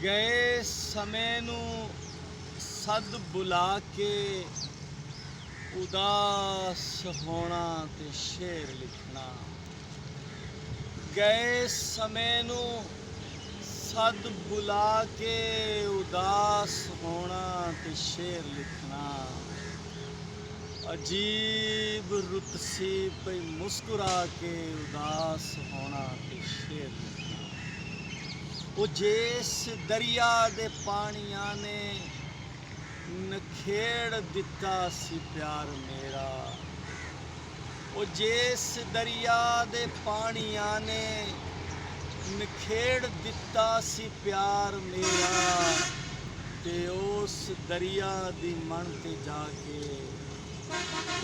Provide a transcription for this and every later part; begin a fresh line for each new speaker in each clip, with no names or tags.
ਗਏ ਸਮੇਂ ਨੂੰ ਸੱਦ ਬੁਲਾ ਕੇ ਉਦਾਸ ਹੋਣਾ ਤੇ ਸ਼ੇਰ ਲਿਖਣਾ। ਗਏ ਸਮੇਂ ਨੂੰ ਸੱਦ ਬੁਲਾ ਕੇ ਉਦਾਸ ਹੋਣਾ ਤੇ ਸ਼ੇਰ ਲਿਖਣਾ। ਅਜੀਬ ਰੁੱਤ ਸੀ ਪਈ ਮੁਸਕਰਾ ਕੇ ਉਦਾਸ ਹੋਣਾ ਤੇ ਸ਼ੇਰ ਲਿਖਣਾ। ਉਹ ਜਿਸ ਦਰਿਆ ਦੇ ਪਾਣੀਆਂ ਨੇ ਨਖੇੜ ਦਿੱਤਾ ਸੀ ਪਿਆਰ ਮੇਰਾ। ਉਹ ਜਿਸ ਦਰਿਆ ਦੇ ਪਾਣੀਆਂ ਨੇ ਨਖੇੜ ਦਿੱਤਾ ਸੀ ਪਿਆਰ ਮੇਰਾ, ਤੇ ਉਸ ਦਰਿਆ ਦੀ ਮਣ ਤੇ ਜਾ ਕੇ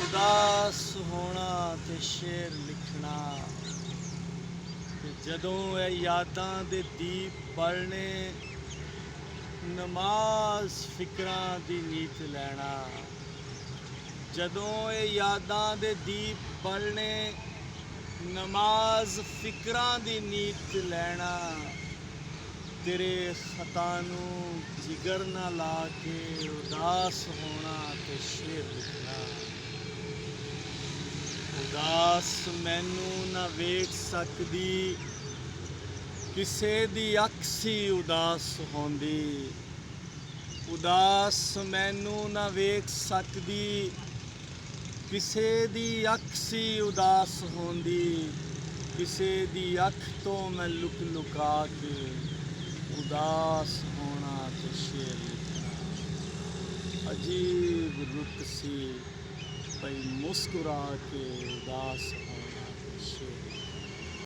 ਉਦਾਸ ਹੋਣਾ ਤੇ ਸ਼ੇਰ ਲਿਖਣਾ। ਤੇ ਜਦੋਂ ਇਹ ਯਾਦਾਂ ਦੇ ਦੀਪ ਬਲਣੇ, ਨਮਾਜ਼ ਫਿਕਰਾਂ ਦੀ ਨੀਤ ਲੈਣਾ। ਜਦੋਂ ਇਹ ਯਾਦਾਂ ਦੇ ਦੀਪ ਬਲਣੇ, ਨਮਾਜ਼ ਫਿਕਰਾਂ ਦੀ ਨੀਤ ਲੈਣਾ। ਤੇਰੇ ਖਤਾਂ ਨੂੰ ਜਿਗਰ ਨਾ ਲਾ ਕੇ ਉਦਾਸ ਹੋਣਾ ਤੇ ਸ਼ੇਰ ਲਿਖਣਾ। ਉਦਾਸ ਮੈਨੂੰ ਨਾ ਵੇਖ ਸਕਦੀ, ਕਿਸੇ ਦੀ ਅੱਖ ਸੀ ਉਦਾਸ ਹੁੰਦੀ। ਉਦਾਸ ਮੈਨੂੰ ਨਾ ਵੇਖ ਸਕਦੀ, ਕਿਸੇ ਦੀ ਅੱਖ ਸੀ ਉਦਾਸ ਹੁੰਦੀ। ਕਿਸੇ ਦੀ ਅੱਖ ਤੋਂ ਮੈਂ ਲੁਕ ਲੁਕਾ ਕੇ ਉਦਾਸ ਹੋਣਾ ਤੇ ਸ਼ੇਰ ਲਿਖਣਾ। ਅਜੀਬ ਰੁੱਤ ਸੀ ਪਈ ਮੁਸਕਰਾ ਕੇ ਉਦਾਸ ਹੋਣਾ ਤੇ ਸ਼ੇਰ।